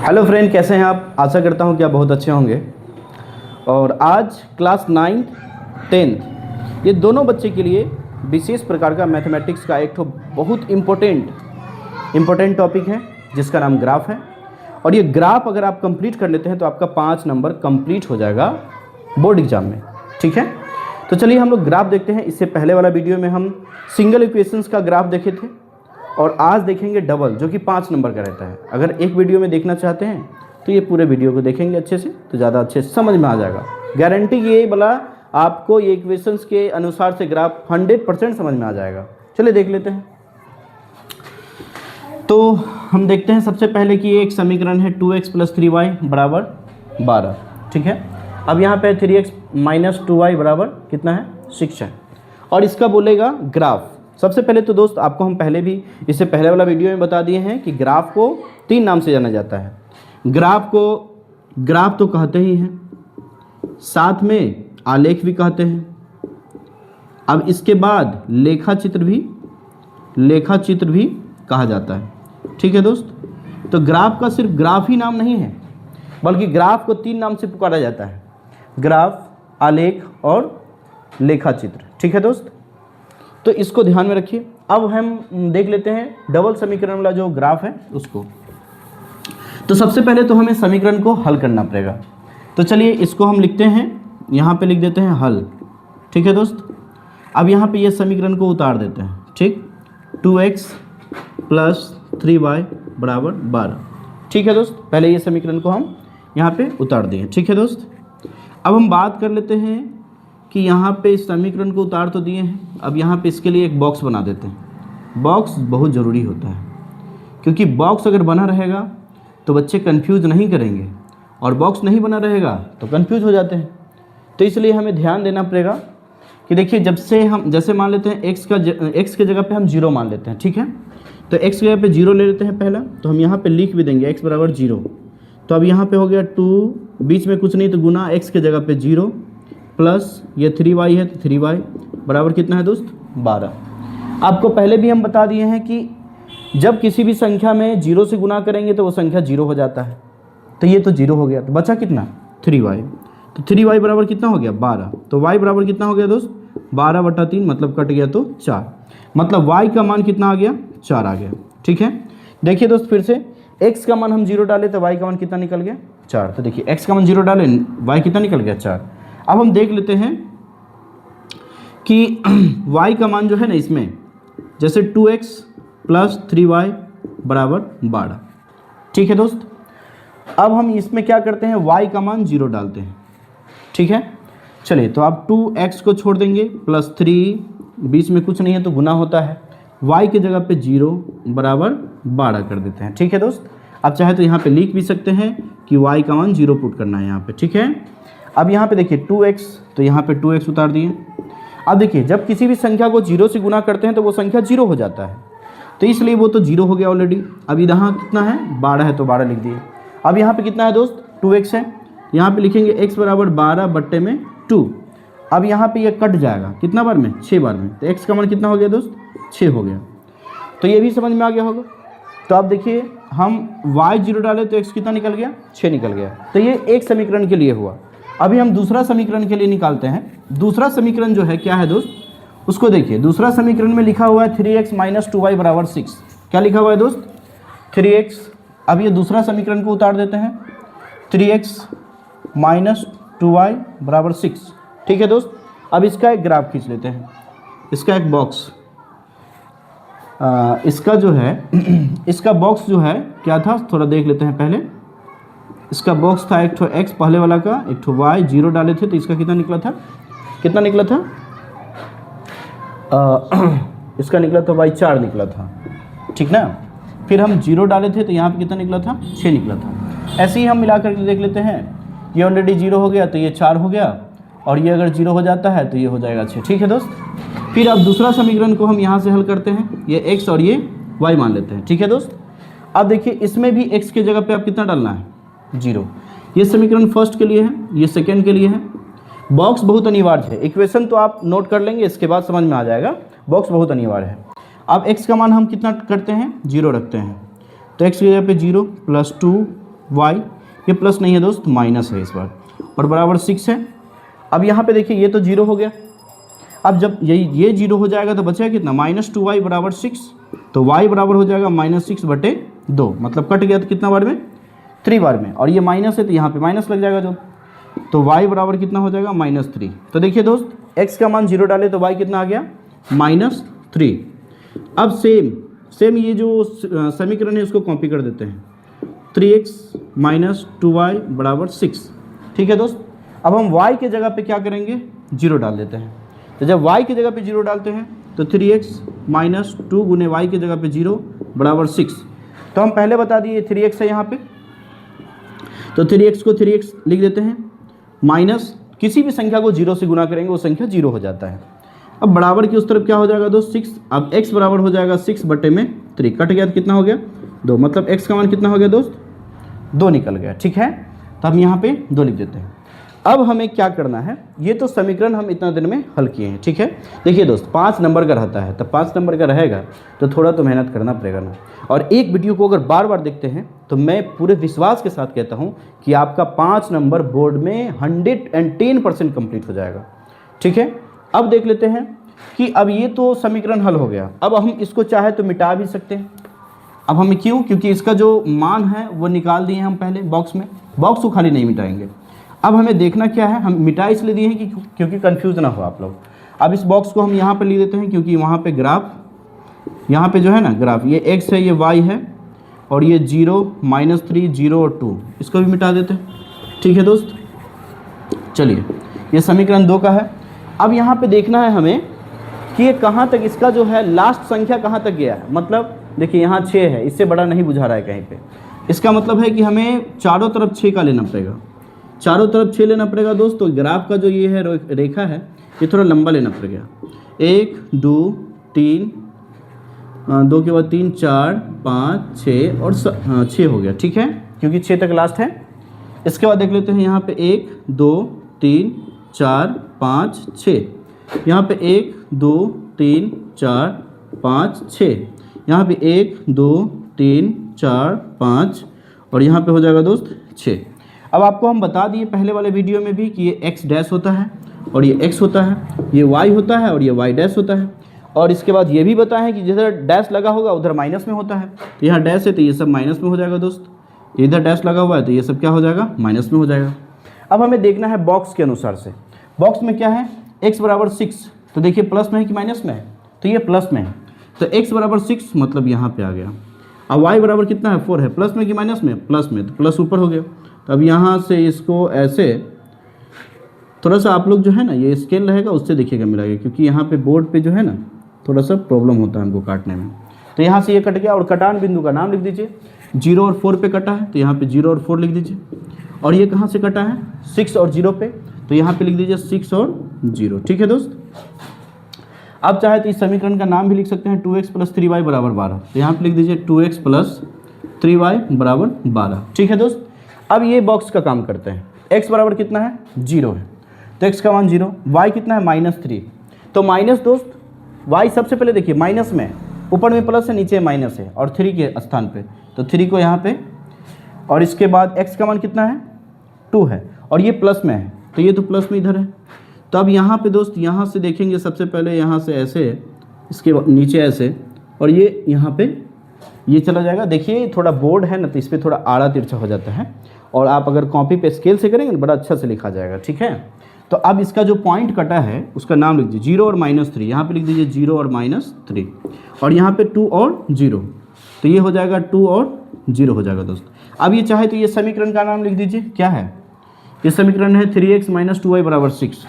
Hello friend, कैसे हैं आप। आशा करता हूं कि आप बहुत अच्छे होंगे। और आज क्लास 9th 10th ये दोनों बच्चे के लिए विशेष प्रकार का मैथमेटिक्स का एक तो बहुत इम्पोर्टेंट टॉपिक है जिसका नाम ग्राफ है। और ये ग्राफ अगर आप कंप्लीट कर लेते हैं तो आपका 5 नंबर कंप्लीट हो जाएगा बोर्ड एग्जाम में। ठीक है, तो चलिए हम लोग ग्राफ देखते हैं। इससे पहले वाला वीडियो में हम सिंगल इक्वेशंस का ग्राफ देखे थे और आज देखेंगे डबल, जो कि 5 नंबर का रहता है। अगर एक वीडियो में देखना चाहते हैं तो ये पूरे वीडियो को देखेंगे अच्छे से तो ज़्यादा अच्छे से समझ में आ जाएगा। गारंटी ये बोला आपको, ये इक्वेशंस के अनुसार से ग्राफ 100% समझ में आ जाएगा। चलिए देख लेते हैं। तो हम देखते हैं सबसे पहले कि ये एक समीकरण है 2x + 3y = 12। ठीक है, अब यहाँ पे 3x - 2y बराबर कितना है, 6 है। और इसका बोलेगा ग्राफ। सबसे पहले तो दोस्त आपको हम पहले भी इससे पहले वाला वीडियो में बता दिए हैं कि ग्राफ को 3 नाम से जाना जाता है। ग्राफ तो कहते ही हैं, साथ में आलेख भी कहते हैं। अब इसके बाद लेखा चित्र भी कहा जाता है। ठीक है दोस्त, तो ग्राफ का सिर्फ ग्राफ ही नाम नहीं है, बल्कि ग्राफ को 3 नाम से पुकारा जाता है: ग्राफ, आलेख और लेखा चित्र। ठीक है दोस्त, तो इसको ध्यान में रखिए। अब हम देख लेते हैं डबल समीकरण वाला जो ग्राफ है उसको। तो सबसे पहले तो हमें समीकरण को हल करना पड़ेगा। तो चलिए इसको हम लिखते हैं, यहाँ पे लिख देते हैं हल। ठीक है दोस्त, अब यहाँ पे ये समीकरण को उतार देते हैं। ठीक, 2x + 3y = 12। ठीक है दोस्त, पहले ये समीकरण को हम यहाँ पे उतार दिए। ठीक है दोस्त, अब हम बात कर लेते हैं कि यहाँ पे इस समीकरण को उतार तो दिए हैं। अब यहाँ पे इसके लिए एक बॉक्स बना देते हैं। बॉक्स बहुत ज़रूरी होता है, क्योंकि बॉक्स अगर बना रहेगा तो बच्चे कंफ्यूज नहीं करेंगे, और बॉक्स नहीं बना रहेगा तो कंफ्यूज हो जाते हैं। तो इसलिए हमें ध्यान देना पड़ेगा कि देखिए, जैसे मान लेते हैं x के जगह पे हम 0 मान लेते हैं। ठीक है, तो x की जगह पे 0 ले लेते हैं पहला, तो हम यहाँ पे लिख भी देंगे x = 0। तो अब यहाँ पे हो गया 2, बीच में कुछ नहीं तो गुना x के जगह पे 0 प्लस ये 3y है, तो 3y बराबर कितना है दोस्त, 12। आपको पहले भी हम बता दिए हैं कि जब किसी भी संख्या में 0 से गुना करेंगे तो वो संख्या 0 हो जाता है। तो ये तो 0 हो गया, तो बचा कितना, 3y। तो 3y बराबर कितना हो गया, 12। तो y बराबर कितना हो गया दोस्त, 12/3, मतलब कट गया तो 4। मतलब y का मान कितना आ गया, 4 आ गया। ठीक है, देखिए दोस्त फिर से x का मान हम 0 डाले तो y का मान कितना निकल गया, 4। तो देखिए x का मान 0 डाले, y कितना निकल गया, 4। अब हम देख लेते हैं कि y का मान जो है ना, इसमें जैसे 2x + 3y = 12। ठीक है दोस्त, अब हम इसमें क्या करते हैं, y का मान 0 डालते हैं। ठीक है, चलिए तो आप 2x को छोड़ देंगे प्लस 3, बीच में कुछ नहीं है तो गुना होता है, y के जगह पे 0 = 12 कर देते हैं। ठीक है दोस्त, आप चाहे तो यहाँ पे लिख भी सकते हैं कि y का मान 0 पुट करना है यहाँ पे। ठीक है, अब यहाँ पे देखिए 2x, तो यहाँ पे 2x उतार दिए। अब देखिए जब किसी भी संख्या को 0 से गुना करते हैं तो वो संख्या 0 हो जाता है, तो इसलिए वो तो 0 हो गया ऑलरेडी। अब यहाँ कितना है, 12 है, तो 12 लिख दिए। अब यहाँ पे कितना है दोस्त, 2x है, यहाँ पे लिखेंगे x = 12/2। अब यहाँ पे ये कट जाएगा कितना बार में, 6 बार में, तो x का मान कितना हो गया दोस्त, 6 हो गया। तो ये भी समझ में आ गया होगा। तो अब देखिए हम y 0 डाले तो x कितना निकल गया, 6 निकल गया। तो ये एक समीकरण के लिए हुआ। अभी हम दूसरा समीकरण के लिए निकालते हैं। दूसरा समीकरण जो है क्या है दोस्त, उसको देखिए। दूसरा समीकरण में लिखा हुआ है 3x - 2y = 6। क्या लिखा हुआ है दोस्त, 3x। अब ये दूसरा समीकरण को उतार देते हैं, 3x - 2y = 6। ठीक है दोस्त, अब इसका एक ग्राफ खींच लेते हैं, इसका एक बॉक्स। इसका जो है इसका बॉक्स जो है क्या था, थोड़ा देख लेते हैं पहले। इसका बॉक्स था एक ठो x पहले वाला का, एक ठो y, 0 डाले थे तो इसका कितना निकला था, इसका निकला था y 4 निकला था। ठीक ना, फिर हम 0 डाले थे तो यहाँ पे कितना निकला था, 6 निकला था। ऐसे ही हम मिला करके देख लेते हैं। ये ऑलरेडी 0 हो गया तो ये 4 हो गया, और ये अगर 0 हो जाता है तो ये हो जाएगा 6। ठीक है दोस्त, फिर अब दूसरा समीकरण को हम यहाँ से हल करते हैं। ये x और ये y मान लेते हैं। ठीक है दोस्त, अब देखिए इसमें भी x के जगह पे आप कितना डालना है, 0। ये समीकरण फर्स्ट के लिए है, ये सेकेंड के लिए है। बॉक्स बहुत अनिवार्य है, इक्वेशन तो आप नोट कर लेंगे, इसके बाद समझ में आ जाएगा। बॉक्स बहुत अनिवार्य है। अब x का मान हम कितना करते हैं, 0 रखते हैं। तो x की जगह पे 0 + 2 वाई, ये प्लस नहीं है दोस्त, माइनस है इस बार, और बराबर 6 है। अब यहाँ पे देखिए ये तो 0 हो गया। अब जब ये 0 हो जाएगा तो बचेगा कितना, -2y बराबर 6, तो y बराबर हो जाएगा -6/2, मतलब कट गया तो कितना बार में, 3 बार में, और ये माइनस है तो यहाँ पे माइनस लग जाएगा जो, तो y बराबर कितना हो जाएगा -3। तो देखिए दोस्त x का मान 0 डाले तो y कितना आ गया, -3। अब सेम ये जो समीकरण है उसको कॉपी कर देते हैं, 3x - 2y बराबर 6। ठीक है दोस्त, अब हम y के जगह पे क्या करेंगे, 0 डाल देते हैं। तो जब y की जगह पे 0 डालते हैं तो 3x - 2 गुने y की जगह पे 0 बराबर 6। तो हम पहले बता दिए 3x है यहाँ पे, तो 3x को 3x लिख देते हैं, माइनस किसी भी संख्या को 0 से गुना करेंगे वो संख्या 0 हो जाता है। अब बराबर की उस तरफ क्या हो जाएगा दोस्त, 6। अब x बराबर हो जाएगा 6/3, कट गया तो कितना हो गया, 2, मतलब x का मान कितना हो गया दोस्त, 2 निकल गया। ठीक है, तो हम यहाँ पे 2 लिख देते हैं। अब हमें क्या करना है, ये तो समीकरण हम इतना दिन में हल किए हैं। ठीक है, देखिए दोस्त 5 नंबर का रहता है, तो 5 नंबर का रहेगा तो थोड़ा तो मेहनत करना पड़ेगा ना। और एक वीडियो को अगर बार बार देखते हैं तो मैं पूरे विश्वास के साथ कहता हूँ कि आपका 5 नंबर बोर्ड में 110% कंप्लीट हो जाएगा। ठीक है, अब देख लेते हैं कि अब ये तो समीकरण हल हो गया, अब हम इसको चाहे तो मिटा भी सकते हैं। अब हमें क्यों, क्योंकि इसका जो मान है वो निकाल दिए हम पहले बॉक्स में, बॉक्स को खाली नहीं मिटाएंगे। अब हमें देखना क्या है, हम मिटा इसलिए दिए हैं कि क्योंकि कंफ्यूज ना हो आप लोग। अब इस बॉक्स को हम यहाँ पे लिख देते हैं, क्योंकि वहाँ पे ग्राफ, यहाँ पे जो है ना ग्राफ, ये x है, ये y है, और ये 0, -3, 0 और 2, इसको भी मिटा देते हैं। ठीक है दोस्त, चलिए ये समीकरण 2 का है। अब यहाँ पे देखना है हमें कि ये कहाँ तक, इसका जो है लास्ट संख्या कहाँ तक गया है। मतलब देखिए यहाँ 6 है, इससे बड़ा नहीं बुझा रहा है कहीं पे, इसका मतलब है कि हमें चारों तरफ 6 का लेना पड़ेगा, चारों तरफ 6 लेना पड़ेगा दोस्त। तो ग्राफ का जो ये है रेखा है ये थोड़ा लंबा लेना पड़ेगा, 1 2 3, 2 के बाद 3 4 5 6 और 6 हो गया। ठीक है, क्योंकि 6 तक लास्ट है। इसके बाद देख लेते हैं यहाँ पे 1 2 3 4 5 6, यहाँ पे 1 2 3 4 5 6, यहाँ पे 1 2 3 4 5, और यहाँ पे हो जाएगा दोस्त 6। अब आपको हम बता दिए पहले वाले वीडियो में भी कि ये x डैश होता है और ये x होता है, ये y होता है और ये y डैश होता है। और इसके बाद ये भी बताएं कि जिधर डैश लगा होगा उधर माइनस में होता है, तो यहाँ डैश है तो ये सब माइनस में हो जाएगा दोस्त, इधर डैश लगा हुआ है तो ये सब क्या हो जाएगा, माइनस में हो जाएगा। अब हमें देखना है बॉक्स के अनुसार से, बॉक्स में क्या है, x बराबर 6, तो देखिए प्लस में है कि माइनस में है, तो ये प्लस में है, तो x बराबर 6 मतलब यहाँ पे आ गया। अब y बराबर कितना है, 4 है, प्लस में कि माइनस में, प्लस में, तो प्लस ऊपर हो गया। तो अब यहाँ से इसको ऐसे थोड़ा सा आप लोग जो है ना ये स्केल रहेगा उससे देखिएगा मिलाइए, क्योंकि यहाँ पे बोर्ड पे जो है ना थोड़ा सा प्रॉब्लम होता है हमको काटने में। तो यहाँ से ये कट गया, और कटान बिंदु का नाम लिख दीजिए, 0 और 4 पे कटा है तो यहाँ पे 0 और 4 लिख दीजिए। और ये कहाँ से कटा है, 6 और 0 पे, तो यहाँ पे लिख दीजिए 6 और 0। ठीक है दोस्त, अब चाहे तो इस समीकरण का नाम भी लिख सकते हैं, 2x + 3y बराबर 12, तो यहाँ पे लिख दीजिए 2x + 3y बराबर 12। ठीक है दोस्त, अब ये बॉक्स का काम करते हैं। x बराबर कितना है, 0 है, तो x का मान 0, y कितना है, -3, तो माइनस दोस्त y सबसे पहले देखिए माइनस में, ऊपर में प्लस है नीचे माइनस है, और 3 के स्थान पे, तो 3 को यहाँ पे, और इसके बाद x का मान कितना है, 2 है, और ये प्लस में है तो ये तो प्लस में इधर है। तो अब यहाँ पे दोस्त यहाँ से देखेंगे, सबसे पहले यहाँ से ऐसे, इसके नीचे ऐसे, और ये यहाँ पे ये चला जाएगा। देखिए थोड़ा बोर्ड है ना तो इस पर थोड़ा आड़ा तिरछा हो जाता है, और आप अगर कॉपी पे स्केल से करेंगे बड़ा अच्छा से लिखा जाएगा। ठीक है, तो अब इसका जो पॉइंट कटा है उसका नाम लिख दीजिए, 0 और -3, यहाँ पे लिख दीजिए 0 और -3, और यहाँ पे 2 और 0, तो ये हो जाएगा 2 और 0 हो जाएगा दोस्त। अब ये चाहे तो ये समीकरण का नाम लिख दीजिए, क्या है, ये समीकरण है 3x - 2y बराबर 6,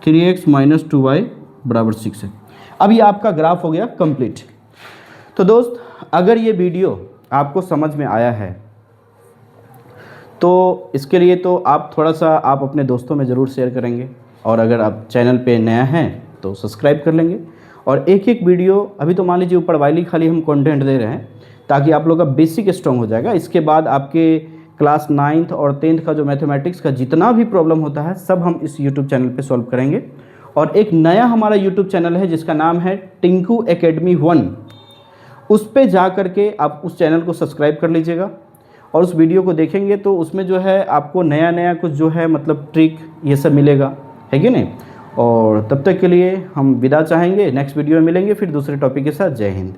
3x - 2y बराबर 6 है। अब ये आपका ग्राफ हो गया कंप्लीट। तो दोस्त अगर ये वीडियो आपको समझ में आया है तो इसके लिए तो आप थोड़ा सा आप अपने दोस्तों में ज़रूर शेयर करेंगे, और अगर आप चैनल पे नया हैं तो सब्सक्राइब कर लेंगे। और एक एक वीडियो, अभी तो मान लीजिए ऊपर वाली खाली हम कंटेंट दे रहे हैं ताकि आप लोग का बेसिक स्ट्रॉन्ग हो जाएगा। इसके बाद आपके क्लास 9th और 10th का जो मैथमेटिक्स का जितना भी प्रॉब्लम होता है सब हम इस यूट्यूब चैनल पे सॉल्व करेंगे। और एक नया हमारा यूट्यूब चैनल है जिसका नाम है टिंकू एकेडमी 1, उस पे जा कर के आप उस चैनल को सब्सक्राइब कर लीजिएगा। और उस वीडियो को देखेंगे तो उसमें जो है आपको नया नया कुछ जो है मतलब ट्रिक ये सब मिलेगा, है कि नहीं। और तब तक के लिए हम विदा चाहेंगे, नेक्स्ट वीडियो में मिलेंगे फिर दूसरे टॉपिक के साथ। जय हिंद।